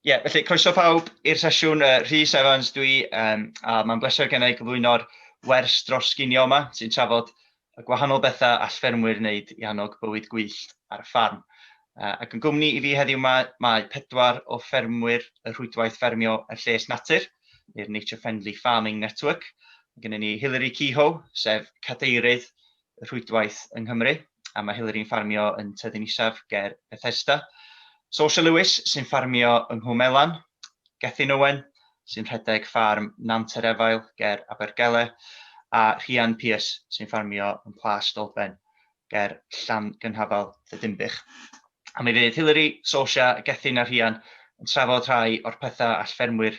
Felly croeso pawb i'r sesiwn. Rhys Evans dwi, a mae'n bleser gen i gyflwyno'r wers dros Ginio yma, sy'n trafod y gwahanol bethau all ffermwyr wneud i annog bywyd gwyllt ar y ffarm. Ac yn gwmni i fi heddiw mae 4 o ffermwyr y Rhwydwaith Ffermio y Lles Natur, neu'r Nature Friendly Farming Network. Gyda ni Hilary Kehoe, sef cadeirydd y Rhwydwaith yng Nghymru, a mae Hilary'n ffarmio yn Tyddyn Isaf ger Bethesda. Sofl Lewis sy'n ffarmio yng Nghwmelan, Gethin Owen sy'n rhedeg ffarm Nanterefail ger Abergele, a Rhian Pius sy'n ffarmio yn Plas Dolben ger Llan Gynhafal y Dimbych. A mi fydd Hilary, Sosia, Gethin a Rhian yn trafod rhai o'r pethau all ffermwyr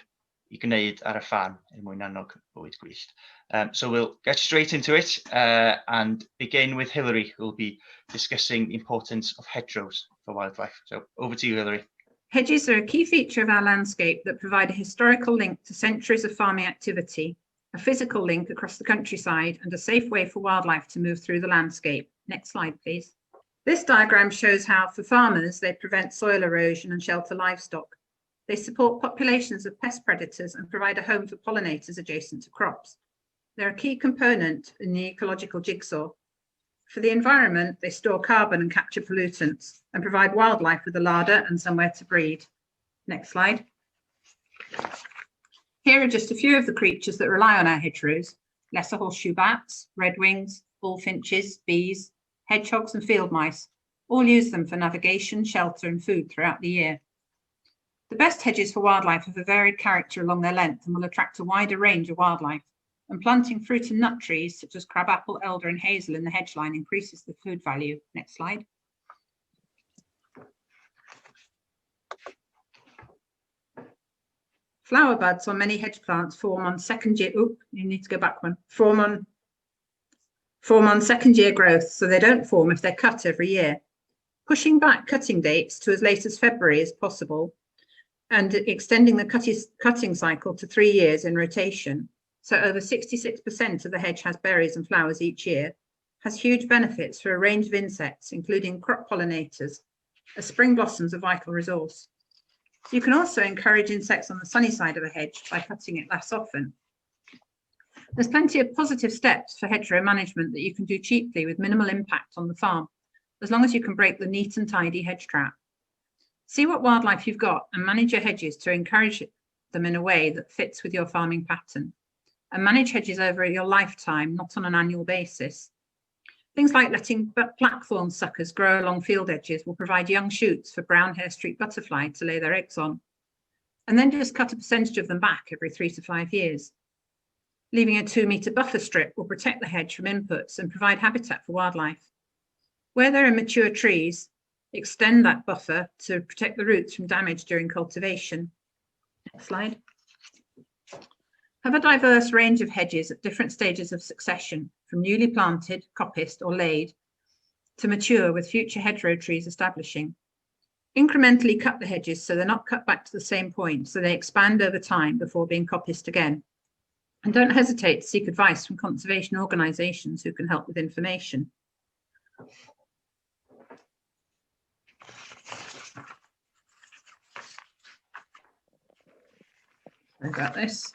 i gwneud ar y ffarm er mwyn annog bywyd gwyllt. So we'll get straight into it and begin with Hilary, who will be discussing the importance of hedgerows for wildlife. So over to you, Hilary. Hedges are a key feature of our landscape that provide a historical link to centuries of farming activity, a physical link across the countryside, and a safe way for wildlife to move through the landscape. Next slide, please. This diagram shows how, for farmers, they prevent soil erosion and shelter livestock. They support populations of pest predators and provide a home for pollinators adjacent to crops. They're a key component in the ecological jigsaw. For the environment, they store carbon and capture pollutants and provide wildlife with a larder and somewhere to breed. Next slide. Here are just a few of the creatures that rely on our hedgerows: lesser horseshoe bats, redwings, bullfinches, bees, hedgehogs and field mice. All use them for navigation, shelter and food throughout the year. The best hedges for wildlife have a varied character along their length and will attract a wider range of wildlife. And planting fruit and nut trees such as crabapple, elder and hazel in the hedge line increases the food value. Next slide. Flower buds on many hedge plants form on second year. You need to go back one. Form on second year growth, so they don't form if they're cut every year. Pushing back cutting dates to as late as February is possible, and extending the cutting cycle to 3 years in rotation, so over 66% of the hedge has berries and flowers each year, has huge benefits for a range of insects, including crop pollinators, as spring blossoms are a vital resource. You can also encourage insects on the sunny side of a hedge by cutting it less often. There's plenty of positive steps for hedgerow management that you can do cheaply with minimal impact on the farm, as long as you can break the neat and tidy hedge trap. See what wildlife you've got and manage your hedges to encourage them in a way that fits with your farming pattern. And manage hedges over your lifetime, not on an annual basis. Things like letting blackthorn suckers grow along field edges will provide young shoots for brown hair streak butterfly to lay their eggs on. And then just cut a percentage of them back every 3 to 5 years. Leaving a 2-metre buffer strip will protect the hedge from inputs and provide habitat for wildlife. Where there are mature trees, extend that buffer to protect the roots from damage during cultivation. Next slide. Have a diverse range of hedges at different stages of succession, from newly planted, coppiced or laid, to mature with future hedgerow trees establishing. Incrementally cut the hedges so they're not cut back to the same point, so they expand over time before being coppiced again. And don't hesitate to seek advice from conservation organisations who can help with information. Sorry about this.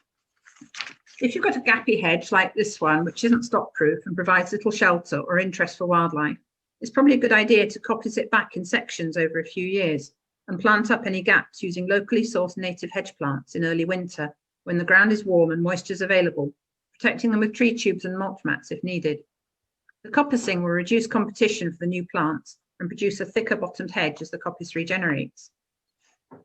If you've got a gappy hedge like this one, which isn't stock-proof and provides little shelter or interest for wildlife, it's probably a good idea to coppice it back in sections over a few years and plant up any gaps using locally sourced native hedge plants in early winter when the ground is warm and moisture is available, protecting them with tree tubes and mulch mats if needed. The coppicing will reduce competition for the new plants and produce a thicker bottomed hedge as the coppice regenerates.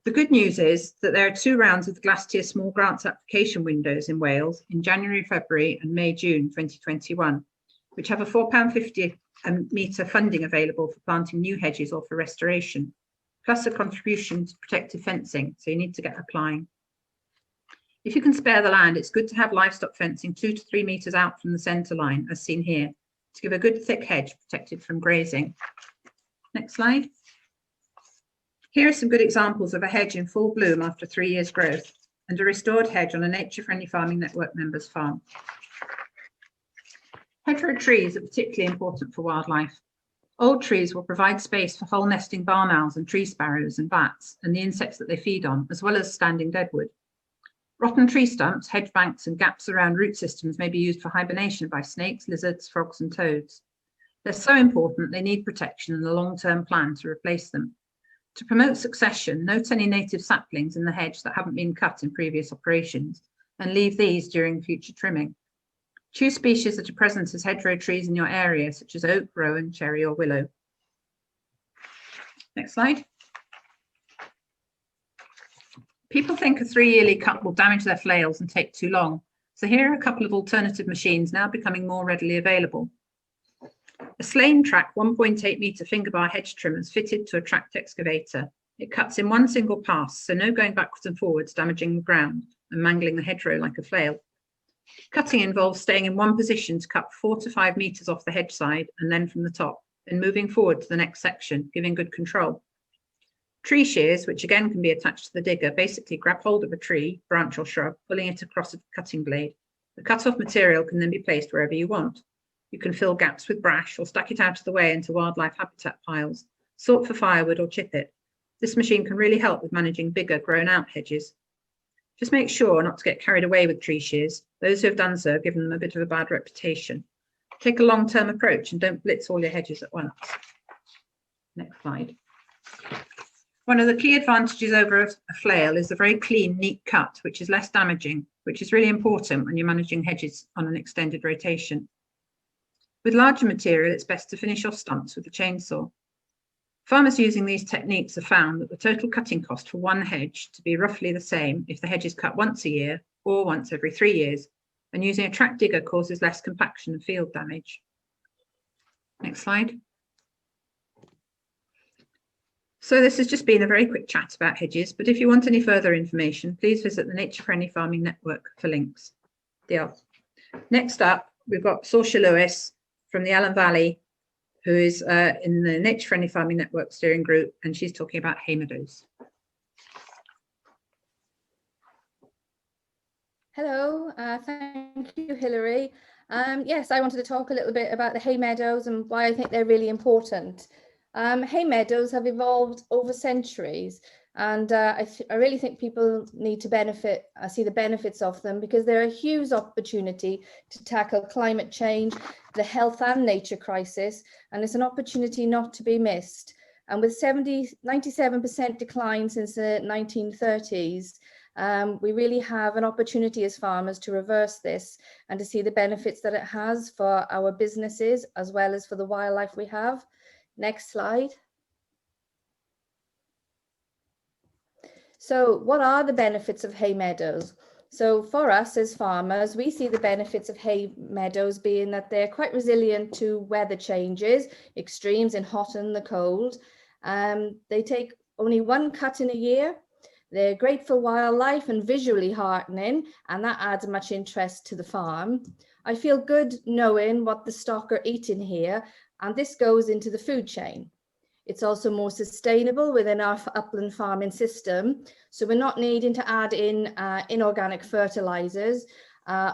The good news is that there are 2 rounds of the Glass Tier Small Grants application windows in Wales in January, February and May, June 2021, which have a £4.50 a metre funding available for planting new hedges or for restoration, plus a contribution to protective fencing, so you need to get applying. If you can spare the land, it's good to have livestock fencing 2 to 3 metres out from the centre line, as seen here, to give a good thick hedge protected from grazing. Next slide. Here are some good examples of a hedge in full bloom after 3 years growth and a restored hedge on a Nature Friendly Farming Network member's farm. Hedgerow trees are particularly important for wildlife. Old trees will provide space for hole nesting barn owls and tree sparrows and bats and the insects that they feed on, as well as standing deadwood. Rotten tree stumps, hedge banks and gaps around root systems may be used for hibernation by snakes, lizards, frogs and toads. They're so important they need protection and a long-term plan to replace them. To promote succession, note any native saplings in the hedge that haven't been cut in previous operations and leave these during future trimming. Choose species that are present as hedgerow trees in your area, such as oak, rowan, cherry or willow. Next slide. People think a 3-yearly cut will damage their flails and take too long. So here are a couple of alternative machines now becoming more readily available. A Slane Track 1.8 metre fingerbar hedge trimmer is fitted to a tracked excavator. It cuts in one single pass, so no going backwards and forwards, damaging the ground and mangling the hedgerow like a flail. Cutting involves staying in one position to cut 4 to 5 metres off the hedge side and then from the top, then moving forward to the next section, giving good control. Tree shears, which again can be attached to the digger, basically grab hold of a tree, branch or shrub, pulling it across a cutting blade. The cut-off material can then be placed wherever you want. You can fill gaps with brash or stack it out of the way into wildlife habitat piles, sort for firewood or chip it. This machine can really help with managing bigger grown-out hedges. Just make sure not to get carried away with tree shears. Those who have done so have given them a bit of a bad reputation. Take a long-term approach and don't blitz all your hedges at once. Next slide. One of the key advantages over a flail is the very clean, neat cut, which is less damaging, which is really important when you're managing hedges on an extended rotation. With larger material, it's best to finish off stumps with a chainsaw. Farmers using these techniques have found that the total cutting cost for one hedge to be roughly the same if the hedge is cut once a year or once every 3 years, and using a track digger causes less compaction and field damage. Next slide. So this has just been a very quick chat about hedges, but if you want any further information, please visit the Nature Friendly Farming Network for links. Diolch. Next up, we've got Sofl Lewis from the Allen Valley, who is in the Nature Friendly Farming Network steering group, and she's talking about hay meadows. Hello, thank you, Hilary. Yes, I wanted to talk a little bit about the hay meadows and why I think they're really important. Hay meadows have evolved over centuries, and I really think people need to see the benefits of them, because they're a huge opportunity to tackle climate change, the health and nature crisis, and it's an opportunity not to be missed. And with 97% decline since the 1930s, we really have an opportunity as farmers to reverse this and to see the benefits that it has for our businesses as well as for the wildlife we have. Next slide. So what are the benefits of hay meadows? So for us as farmers, we see the benefits of hay meadows being that they're quite resilient to weather changes, extremes in hot and the cold. They take only one cut in a year. They're great for wildlife and visually heartening, and that adds much interest to the farm. I feel good knowing what the stock are eating here, and this goes into the food chain. It's also more sustainable within our upland farming system, so we're not needing to add in inorganic fertilizers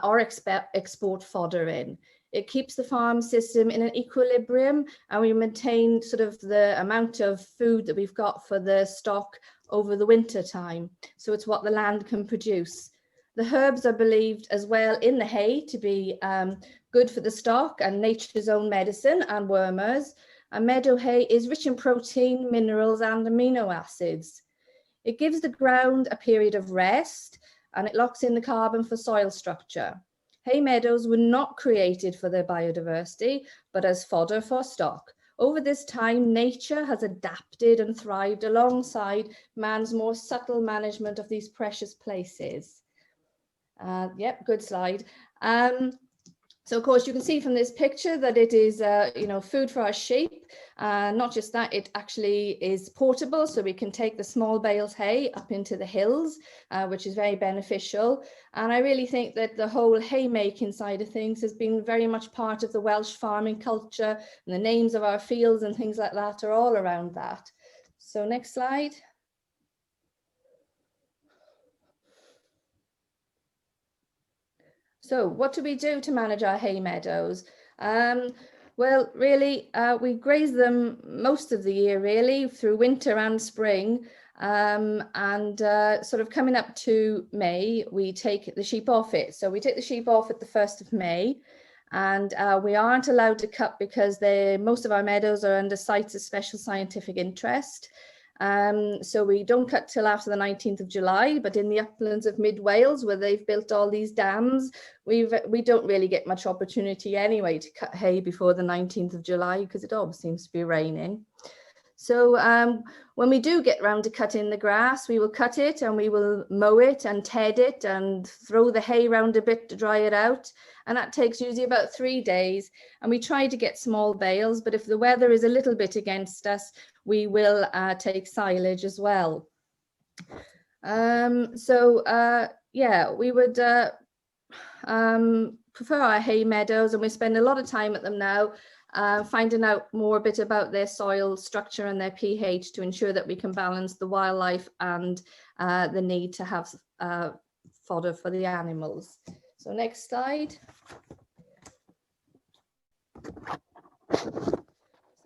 or export fodder in. It keeps the farm system in an equilibrium, and we maintain sort of the amount of food that we've got for the stock over the winter time. So it's what the land can produce. The herbs are believed as well in the hay to be good for the stock and nature's own medicine and wormers. And meadow hay is rich in protein, minerals and amino acids. It gives the ground a period of rest and it locks in the carbon for soil structure. Hay meadows were not created for their biodiversity, but as fodder for stock. Over this time, nature has adapted and thrived alongside man's more subtle management of these precious places. Yep, good slide. So of course you can see from this picture that it is, food for our sheep. Not just that, it actually is portable, so we can take the small bales hay up into the hills, which is very beneficial. And I really think that the whole haymaking side of things has been very much part of the Welsh farming culture, and the names of our fields and things like that are all around that. So next slide. So what do we do to manage our hay meadows? Well, really, we graze them most of the year, really, through winter and spring. Sort of coming up to May, we take the sheep off it. So we take the sheep off at the 1st of May, and we aren't allowed to cut because most of our meadows are under sites of special scientific interest. So we don't cut till after the 19th of July, but in the uplands of mid Wales, where they've built all these dams, we don't really get much opportunity anyway to cut hay before the 19th of July because it always seems to be raining. So when we do get round to cutting the grass, we will cut it and we will mow it and ted it and throw the hay round a bit to dry it out. And that takes usually about 3 days. And we try to get small bales, but if the weather is a little bit against us, we will take silage as well. Yeah, we would prefer our hay meadows, and we spend a lot of time at them now, finding out more a bit about their soil structure and their pH to ensure that we can balance the wildlife and the need to have fodder for the animals. So next slide.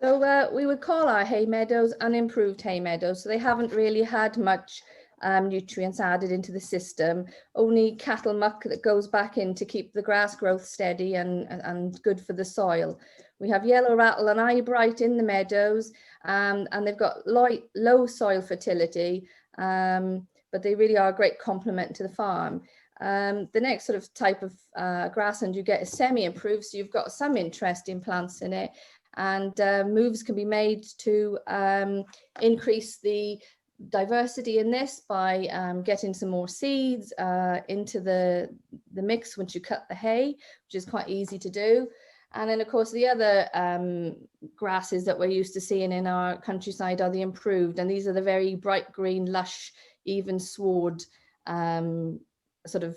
So we would call our hay meadows unimproved hay meadows. So they haven't really had much nutrients added into the system, only cattle muck that goes back in to keep the grass growth steady and good for the soil. We have yellow rattle and eyebright in the meadows, and they've got low soil fertility, but they really are a great complement to the farm. The next sort of type of grassland you get is semi-improved, so you've got some interesting plants in it, and moves can be made to increase the diversity in this by getting some more seeds into the mix once you cut the hay, which is quite easy to do. And then, of course, the other grasses that we're used to seeing in our countryside are the improved, and these are the very bright green, lush, even sward sort of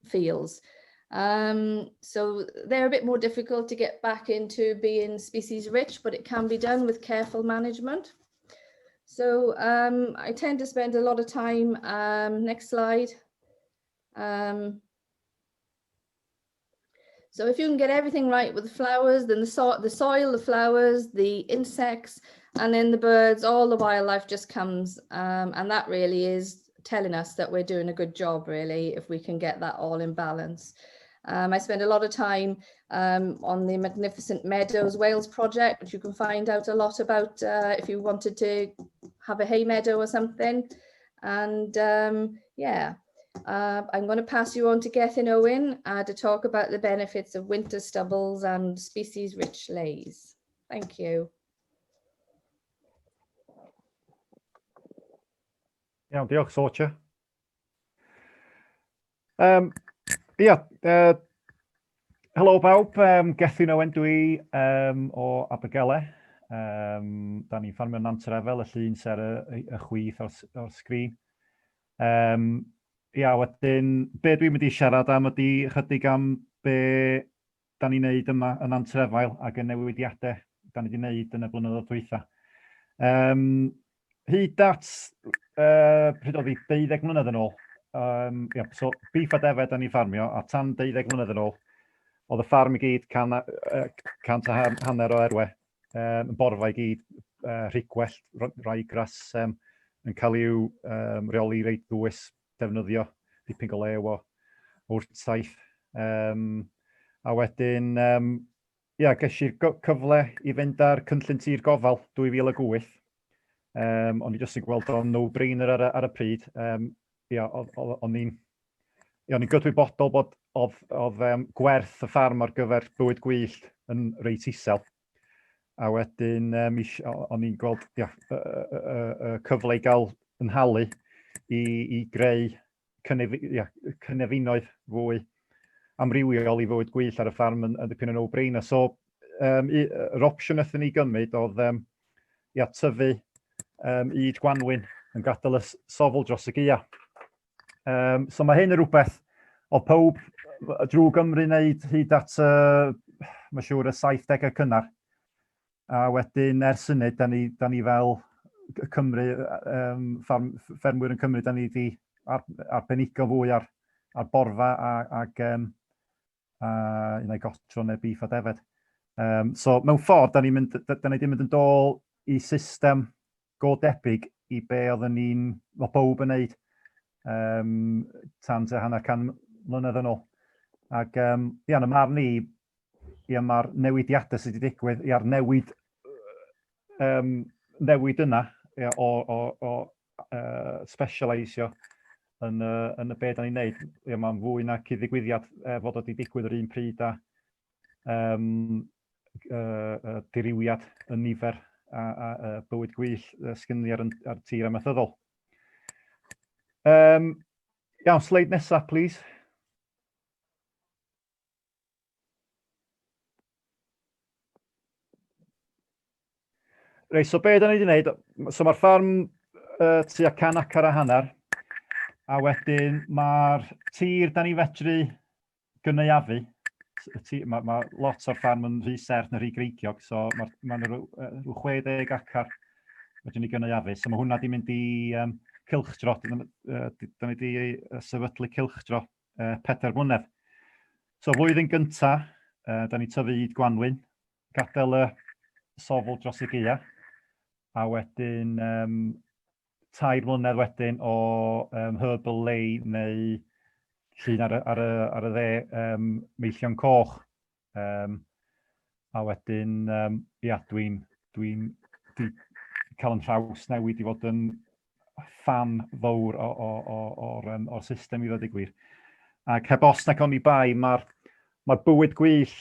fields. So they're a bit more difficult to get back into being species rich, but it can be done with careful management. So I tend to spend a lot of time, next slide. So if you can get everything right with the flowers, then the soil, the flowers, the insects, and then the birds, all the wildlife just comes. And that really is telling us that we're doing a good job, really, if we can get that all in balance. I spend a lot of time on the Magnificent Meadows Wales project, which you can find out a lot about if you wanted to have a hay meadow or something. And yeah, I'm going to pass you on to Gethin, Owen, to talk about the benefits of winter stubbles and species-rich leys. Thank you. Iawn, diolch, Sorcha. Helo bawb, Gethin Owen dwi o Abergele. Da ni'n ffarmio Nantrefel, y llun ser y chwith o'r sgrin. Wedyn, be dwi'n mynd i siarad am ydy chydig am be da ni'n neud yma yn Nantrefel ac y newidiadau da ni wedi neud yn y blynyddoedd dwytha. Hyd at pryd oedd hi 12 mlynedd yn ôl. So beef a defed da ni'n ffarmio, a tan 12 mlynedd yn ôl, oedd y ffarm i gyd 150 o erwe, yn borfa i gyd, rhigwell, rai gras yn cael i'w reoli reit ddwys, defnyddio dipyn o lew o wrtsaith. A wedyn, ges i'r cyfle i fynd ar cynllun tir gofal 2008. O'n i jyst yn gweld o'n no-brainer ar y pryd. O'n i'n gydwybodol bod oedd gwerth y ffarm ar gyfer bywyd gwyllt yn reit isel. A wedyn o'n i'n gweld y cyfle i gael yn halu i greu cynefinoedd fwy amrywiol i fywyd gwyllt ar y ffarm yn dipyn o no-brainer. So yr opsiwn aethon ni gymryd oedd tyfu yd Gwanwyn yn gadael y Sofl dros y Gaeaf. So mae hyn yn rhywbeth o pawb drwy Gymru wneud hyd at, mae'n siŵr, y 70au cynnar. A wedyn ers hynny, da ni fel Cymru, ffermwyr yn Cymru, da ni wedi arbenigo fwy ar borfa ac un o'i gotro neu beef a defed. So mewn ffordd, da ni wedi mynd yn dôl i system go debyg i be oedden ni'n, o bawb yn neud tan te 100 mlynedd yn ôl. Ac yn y marn ni, mae'r newidiadau sydd wedi digwydd, newid yna o specialeisio yn y be da ni'n neud. Mae'n fwy na cyddigwyddiad fod wedi digwydd yr un pryd a diriwiad y nifer a bywyd gwyllt sgynnu ar tir amaethyddol. Iawn, sleid nesaf, please. Reit, so be da ni wedi wneud, so mae'r ffarm tua 100 acre a hanner, a wedyn mae'r tir da ni fedru gynaeafu. Mae lot o'r ffarm yn rhy serth neu rhy greigiog, so mae'n rhyw 60 acre fedrwn ni gynaeafu. So mae hwnna wedi mynd i cylchdro, da ni wedi sefydlu cylchdro 4 mlynedd. So flwyddyn gyntaf, da ni tyfu i Gwanwyn, gadael y Sofl dros y Gaeaf, a wedyn 3 mlynedd wedyn o Arable lei neu llun ar y dde meillion coch. A wedyn, dwi'n cael yn traws newid i fod yn fan fawr o'r system i ddod i gwir. Ac heb os nac o'n i bai, mae'r bywyd gwyllt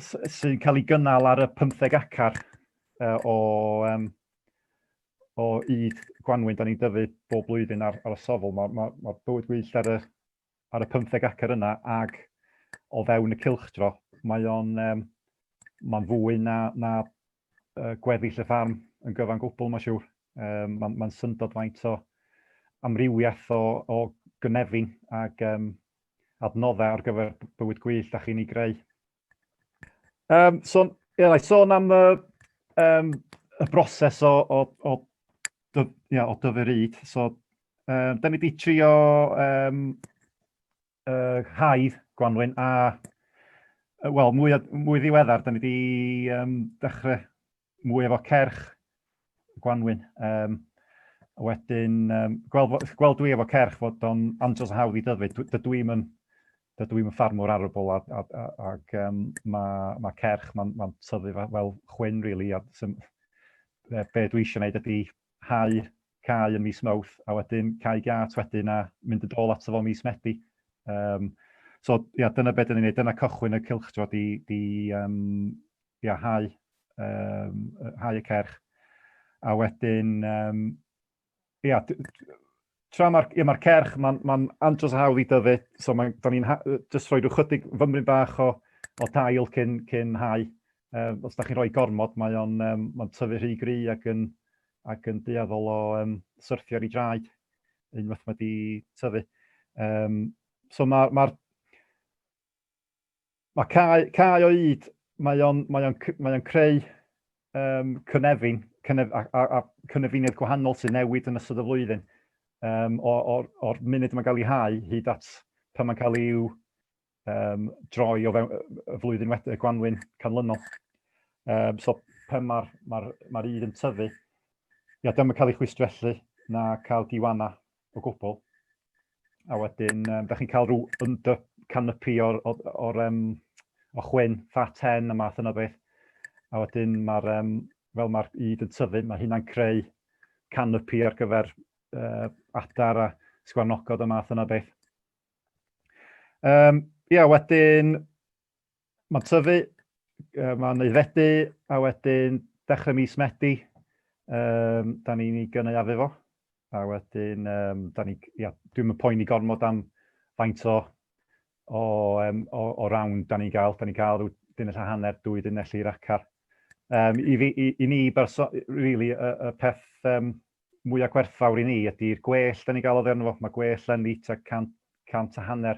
sy'n cael ei gynnal ar y 15 acar o yd Gwanwyn, da ni'n dyfu bob blwyddyn ar y Sofl. Mae'r bywyd gwyllt ar y 15 acar yna, ag o fewn y cylchdro, mae'n fwy na gweddill y ffarm yn gyfan gwbl, mae'n siŵr. Mae'n syndod faint o amrywiaeth o gynefin ag adnoddau ar gyfer bywyd gwyllt a chi'n ei greu. So, sôn am y broses o dyfu ryd. So, da ni wedi trio haidd Gwanwyn a, wel, mwy ddiweddar, da ni wedi dechrau mwy efo cerch Gwanwyn. Wedyn, gweld dwi efo cerch fod o'n andros o hawdd i dyfu. Dydw i'm yn ffarmwr Arable ac mae cerch, mae'n tyfu fel chwyn, really. Be dwi eisiau gwneud ydy hau cae yn mis Mawrth, a wedyn cae gat wedyn a mynd yn dôl ato fo mis Medi. So, dyna beth ni'n gwneud, dyna cychwyn y cylchdro di hau y cerch. A wedyn, tra mae'r cerch, mae'n andros o hawdd i dyfu, so da ni'n just rhoi rhyw chydig fymryn bach o dail cyn hau. Os da chi'n rhoi gormod, mae'n tyfu rhy gry ac yn dueddol o syrthio ar ei draed, unwaith mae di tyfu. So mae cae o yd, mae o'n creu cynefin, a cynefiniad gwahanol sy'n newid yn ystod y flwyddyn. O'r munud mae'n cael ei hau, hyd at pan mae'n cael i'w droi o fewn y flwyddyn y Gwanwyn canlynol. So pan mae'r yd yn tyfu, dyma cael ei chwistrellu na cael diwana o gwbl. A wedyn, da chi'n cael rhyw canopi o'r chwyn, fat hen a math yna beth. A wedyn, fel mae'r yd yn tyfu, mae hynna'n creu canopi ar gyfer adar a sgwarnogod a math yna beth. Wedyn, mae'n tyfu, mae'n aeddfedu, a wedyn dechrau mis Medi, da ni'n ei gynaeafu fo. A wedyn, dwi'n poeni gormod am faint o rawn da ni'n gael. Da ni'n cael rhyw dunnell a hanner, 2 dunnell i'r acar. I ni, really, y peth mwyaf gwerthfawr i ni ydy'r gwell da ni'n gael o dderno fo. Mae gwell yn tua 100 a hanner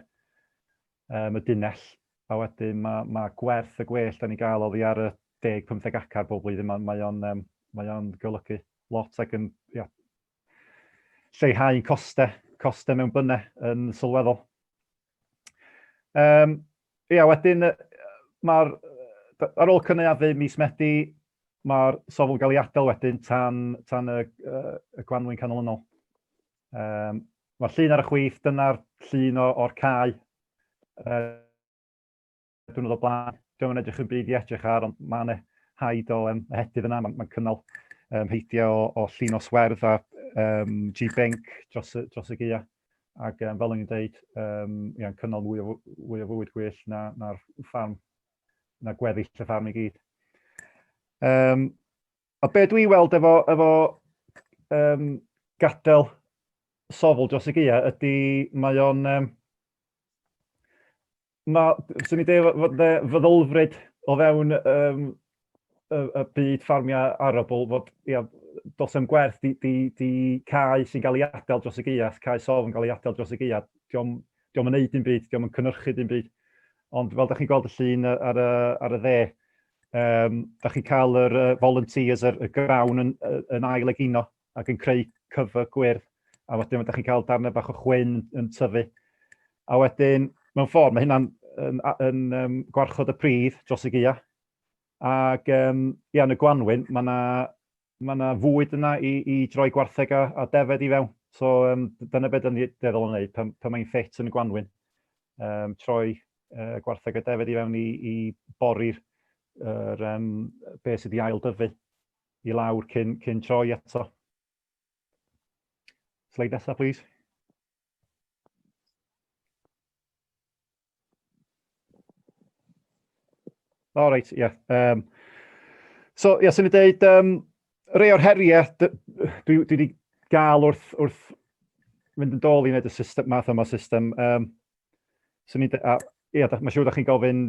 y dunnell. A wedyn mae gwerth y gwell da ni'n gael oddi ar y 10-15 acar bob blwyddyn. Mae o'n golygu lot ac yn lleihau costau mewn bynnau yn sylweddol. Wedyn, da ar ôl cynaeafu mis Medi, mae'r Sofl gael ei adael wedyn tan y Gwanwyn canolynol. Mae'r llun ar y chwith, dyna'r llun o'r cae. Diwrnod o blaen, dwi'n edrych yn byd i edrych ar, ond mae yna haid o ehedydd yna, mae'n cynnal heidiau o llun o swerdd a G-Benc dros y Gaeaf. Ac fel o'n i'n dweud, cynnal mwy o fwyd gwyllt na'r ffarm, na gweddill y ffarm i gyd. A be dwi'n weld efo gadael Sofl dros y Gaeaf ydy mae o'n... Swn i'n dweud fod feddylfryd o fewn y byd ffarmio Arable, fod dos am gwerth di cae sy'n cael ei adael dros y Gaeaf, cae Sofl yn cael ei adael dros y Gaeaf, diolch yn neud dim byd, diolch yn cynhyrchu dim byd. Ond fel da chi'n gweld y llun ar y dde, da chi'n cael yr volunteers, y grawn yn ail egino ac yn creu cyfa gwyrdd. A wedyn da chi'n cael darnau bach o chwyn yn tyfu. A wedyn, mewn ffordd, mae hynna'n gwarchod y pridd dros y Gaeaf. Ac yn y Gwanwyn, mae yna fwyd yna i droi gwartheg a defed i fewn. So dyna beth dyn ni deddol yn gwneud pan mae'n ffit yn y Gwanwyn. Troi gwartheg a defed i fewn i bori'r beth sydd i ail dyfu i lawr cyn troi eto. Slide nesaf, please. O, reit, ie. So, ie, sy'n ni'n dweud, rhai o'r heriau dwi wedi gael wrth mynd yn dol i wneud y math yma system. Sy'n ni'n dweud, mae'n siŵr da chi'n gofyn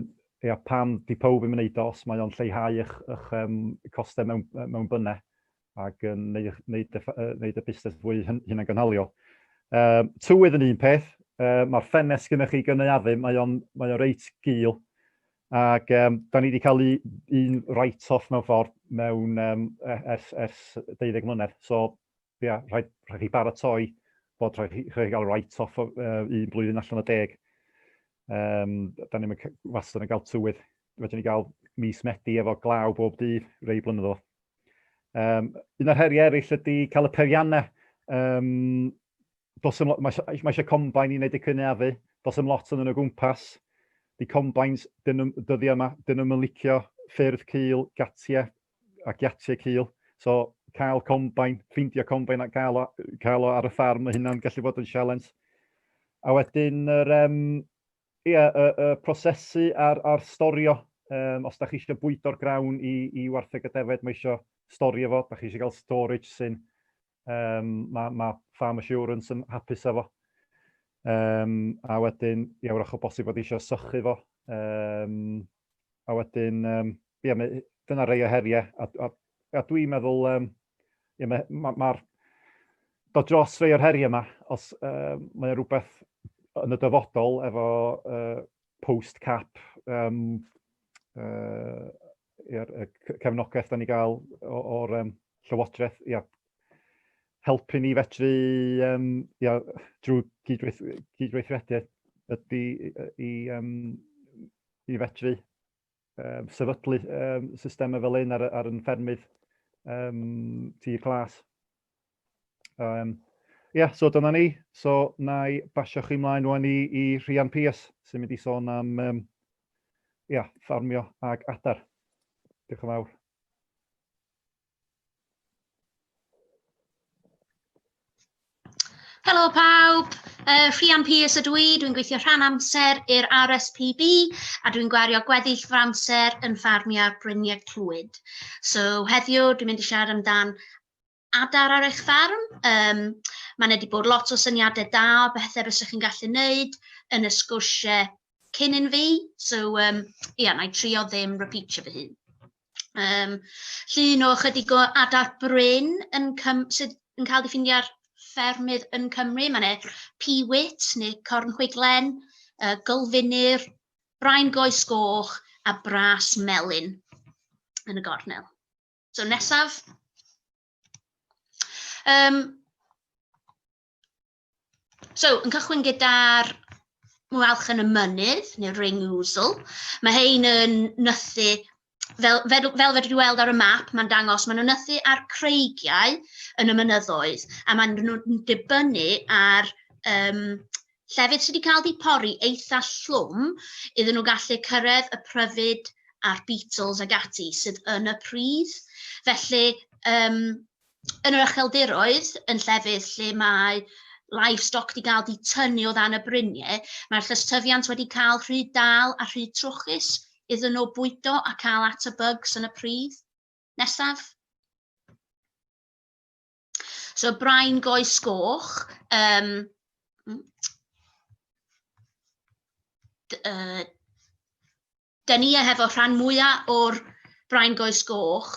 pam di pob yn wneud os, mae o'n lleihau eich costau mewn bynnau ac yn wneud y busnes fwy hynna'n gynhaliol. Tywydd yn un peth, mae'r ffenest gyda chi gynaeafu, mae o'n reit gul. Ac da ni wedi cael un write-off mewn ffordd ers 12 mlynedd. So, rhaid chi baratoi bod rhaid chi gael write-off un blwyddyn allan o 10. Da ni'n wastad yn cael tywydd. Wedyn ni gael mis Medi efo glaw bob dydd, rei blynyddoedd. Un o'r heriau eraill ydy cael y periannau. Mae eisiau combine i wneud y cynaeafu. Does ym lot yn y gwmpas. Di combines, dyddi yma, dyn nhw'n licio ffyrdd cul, gatiau a giatiau cul. So, cael combine, ffeindio combine a cael o ar y ffarm, mae hynna'n gallu bod yn challenge. A wedyn, y prosesu a'r storio. Os da chi eisiau bwydo'r grawn i wartheg a defed, mae eisiau storio fo. Da chi eisiau cael storage sy'n, mae farm assurance yn hapus efo. A wedyn, wrach o bosib bod eisiau sychu fo. A wedyn, dyna rei o heriau. A dwi'n meddwl, mae'r dod dros rei o'r heriau yma, os mae rhywbeth yn y dyfodol efo post-cap, cefnogaeth da ni gael o'r Llywodraeth, helpu ni fedru, drwy gydweithrediad, ydy i fedru sefydlu systemau fel un ar yn ffermydd tir clas. So dyna ni. So na i basio chi mlaen rwan i Rhian Piers sy'n mynd i sôn am ffarmio ag adar. Diolch yn fawr. Helo pawb, Rhian Piers ydw i, dwi'n gweithio rhan amser i'r RSPB a dwi'n gwario gweddill fy amser yn ffarmio'r bryniau clwyd. So heddiw dwi'n mynd i siarad amdan adar ar eich ffarm. Mae'n wedi bod lot o syniadau da o bethau bysych chi'n gallu wneud yn y sgwrsiau cyn un fi. So na i trio ddim repeatio fy hun. Llun o chydig o adar bryn sydd yn cael ei ffindio ar ffermydd yn Cymru. Mae'n Bywyd neu corn chwiglen, gylfinir, brain goes goch a bras melyn yn y gornel. So nesaf. So yn cychwyn gyda'r mwalch yn y mynydd neu ring ousel. Mae hein yn nythu fel fedrwch chi weld ar y map, mae'n dangos, maen nhw'n nythu ar creigiau yn y mynyddoedd, a maen nhw'n dibynnu ar llefydd sydd wedi cael eu pori eitha llwm iddyn nhw gallu cyrraedd y pryfyd a'r beetles ag ati sydd yn y pridd. Felly, yn yr ucheldiroedd, yn llefydd lle mae livestock wedi cael eu tynnu o ddan y bryniau, mae'r llystyfiant wedi cael rhy dal a rhy trwchus iddyn nhw bwydo a cael at y bugs yn y pridd. Nesaf. So, brain goes goch. Dyn ni hefo rhan mwyaf o'r brain goes goch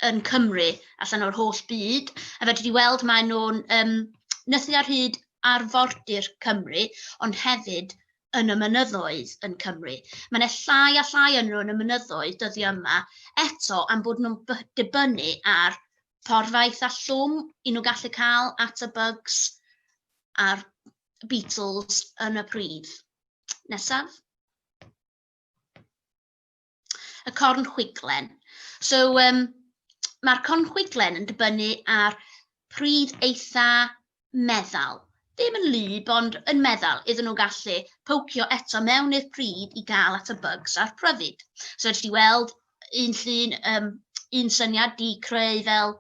yn Cymru allan o'r holl byd, a fe wedi weld mae nhw'n nythu ar hyd arfordir Cymru, ond hefyd yn y mynyddoedd yn Cymru. Mae'n llai a llai yn nhw yn y mynyddoedd dyddi yma, eto am bod nhw'n dibynnu ar porfaith a llwm i nhw gallu cael at y bugs a'r beetles yn y pridd. Nesaf. Y corn chwiglen. So, mae'r corn chwiglen yn dibynnu ar pridd eitha meddal. Ddim yn lyb, ond yn meddal iddyn nhw gallu pocio eto mewn i'r pridd i gael at y bugs a'r pryfyd. So, ydych chi weld un llun, un syniad di creu fel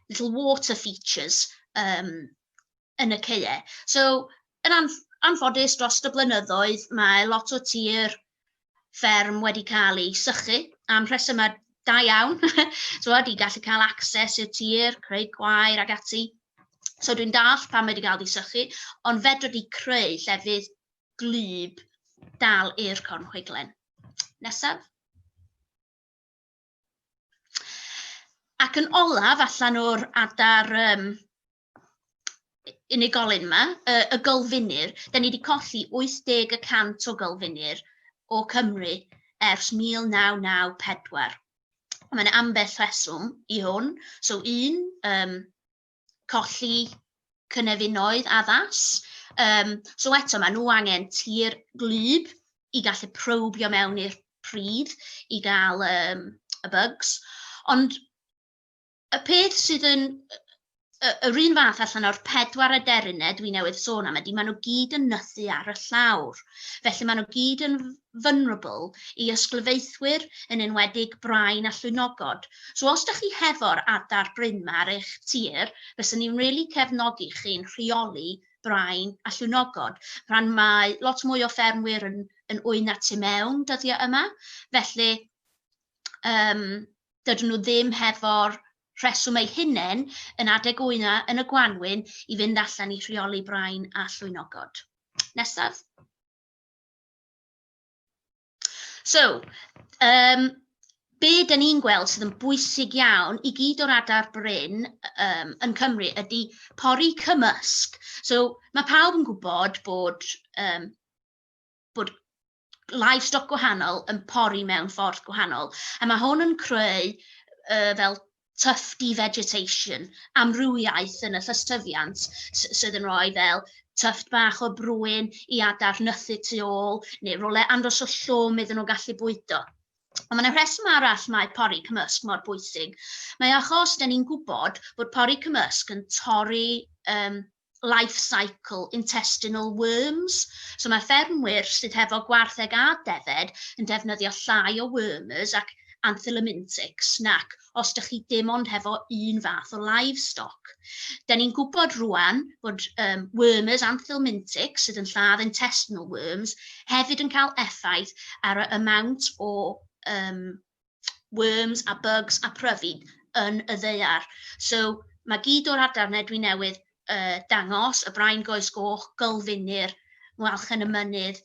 little water features yn y ceie. So, yn anffodus dros y blynyddoedd, mae lot o tir fferm wedi cael ei sychu am rhesymau da iawn. So, wedi gallu cael access i'r tir, creu gwair ag ati. So, dwi'n dall pam wedi cael ei sychu, ond fedra di creu llefydd glwb dal i'r corn chwiglen. Nesaf. Ac yn olaf allan o'r adar unigolyn yma, y gylfinir, da ni wedi colli 80% o gylfinir o Cymru ers 1994. Mae'n ambell rheswm i hwn. So, colli cynefinoedd addas. So, eto, mae nhw angen tir glwb i gallu probio mewn i'r pridd i gael y bugs. Ond y peth sydd yn yr un fath allan o'r 4 aderynau dwi newydd sôn am ydy, maen nhw gyd yn nythu ar y llawr. Felly maen nhw gyd yn vulnerable i ysglyfaethwyr yn enwedig brain a llwynogod. So os ydych chi hefo'r adar bryn ma ar eich tir, fyswn ni'n really cefnogi chi'n rheoli brain a llwynogod, rhan mae lot mwy o ffermwyr yn wyna tu mewn dyddiau yma. Felly, dydyn nhw ddim hefo'r rheswm eu hunain yn adeg wyna yn y Gwanwyn i fynd allan i rheoli brain a llwynogod. Nesaf. So, be dyn ni'n gweld sydd yn bwysig iawn i gyd o'r adar bryn yn Cymru ydy pori cymysg. So, mae pawb yn gwybod bod livestock gwahanol yn pori mewn ffordd gwahanol, a mae hwn yn creu fel tufty vegetation, amrywiaeth yn y llystyfiant sydd yn rhoi fel tuft bach o brwyn i adar nythu tu ôl, neu rolau andros o llwm iddyn nhw gallu bwydo. Ond mae'n rheswm arall mae pori cymysg mor bwysig. Mae achos dyn ni'n gwybod bod pori cymysg yn torri life cycle intestinal worms. So mae ffermwyr sydd hefo gwartheg a dedded yn defnyddio llai o wormers ac anthelmintics nac os ydych chi dim ond hefo un fath o livestock. Da ni'n gwybod rwan bod wormers anthelmintics sydd yn lladd intestinal worms hefyd yn cael effaith ar y amount o worms a bugs a pryfid yn y ddaear. So mae gyd o'r adarnau dwi newydd dangos, y brain goes goch, gylfinir, mwalch yn y mynydd,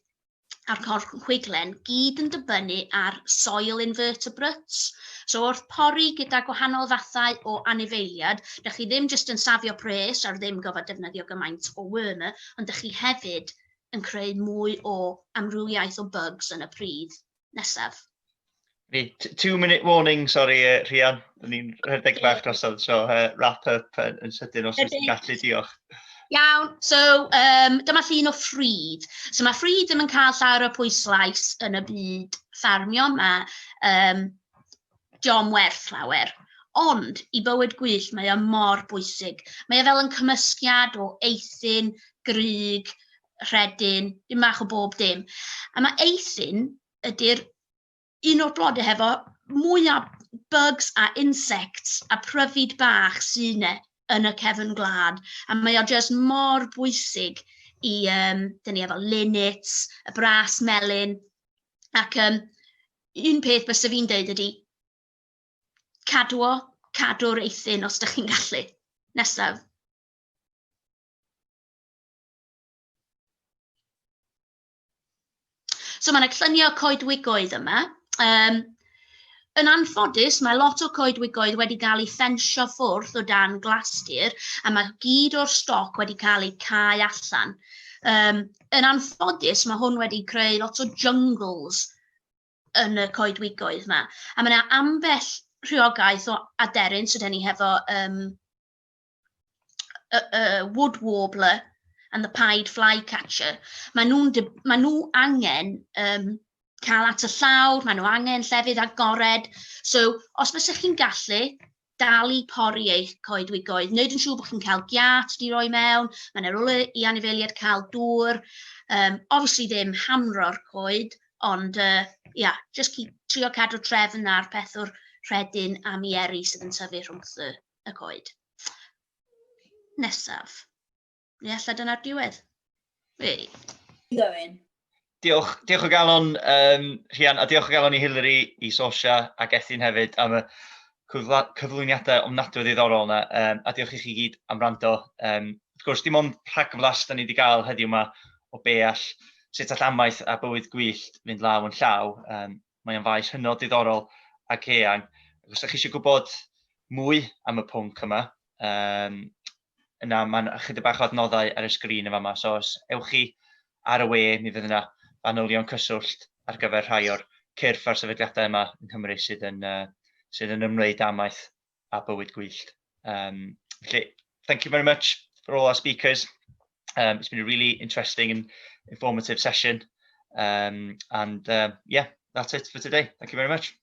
a'r corn chwiglen, gyd yn dibynnu ar soil invertebrates. So wrth pori gyda gwahanol fathau o anifeiliad, dych chi ddim jyst yn safio pres ar ddim gofod defnyddio gymaint o wormer, ond dych chi hefyd yn creu mwy o amrywiaeth o bugs yn y pridd. Nesaf. 2-minute warning, sorry, Rhian. Ni'n rhedeg bach drosodd, so wrap up yn sydyn os ydych chi'n gallu, diolch. Iawn, so dyma llun o Ffridd. So mae Ffridd ddim yn cael llawer o pwyslais yn y byd ffermio. Mae jom werth llawer. Ond i bywyd gwyllt mae o mor bwysig. Mae o fel yn cymysgiad o eithin, gryg, rhedyn, dim bach o bob dim. A mae eithin ydy'r un o'r blodau hefo mwy o bugs a insects a pryfid bach sy'n yn y cefn gwlad. A mae o jyst mor bwysig i, dyn ni efo linnets, y bras melyn. Ac un peth bys fi'n dweud ydy, cadw'r eithin os ydych chi'n gallu. Nesaf. So mae'n llunio coedwigoedd yma. Yn anffodus, mae lot o coedwigoedd wedi cael ei ffensio ffwrdd o dan glasdur, a mae gyd o'r stoc wedi cael ei cau allan. Yn anffodus, mae hwn wedi creu lot o jungles yn y coedwigoedd yma. A mae yna ambell rhywiogaeth o aderyn, so dyn ni hefo wood warbler and the pied flycatcher. Mae nhw angen cael at y llawr, mae nhw angen llefydd agored. So, os bysych chi'n gallu dal i pori eich coedwigoedd, wneud yn siŵr bod chi'n cael giat di roi mewn, mae'n rhywle i anifeiliaid cael dŵr, obviously ddim hamro'r coed, ond just trio cadw trefn ar pethwr rhedyn a mieri sydd yn tyfu rhwngth y coed. Nesaf. Ni alla dyna'r diwedd. Diolch o galon, Rhian, a diolch o galon i Hillary, i Sosia a Gethin hefyd am y cyflwyniadau ofnadwy ddiddorol yna, a diolch i chi gyd am rando. Wrth gwrs, dim ond rhagflas da ni wedi cael heddiw yma o be all sut all amaeth a bywyd gwyllt fynd law yn llaw. Mae o'n faes hynod diddorol ac eang. Os ydych chi eisiau gwybod mwy am y pwnc yma, yna mae'n chydig bach o adnoddau ar y sgrin yma yma. So os ewch chi ar y we, mi fydd yna fanylion cyswllt ar gyfer rhai o'r cyrff a'r sefydliadau yma yng Nghymru sydd yn ymwneud amaeth a bywyd gwyllt. Thank you very much for all our speakers. It's been a really interesting and informative session. Yeah, that's it for today. Thank you very much.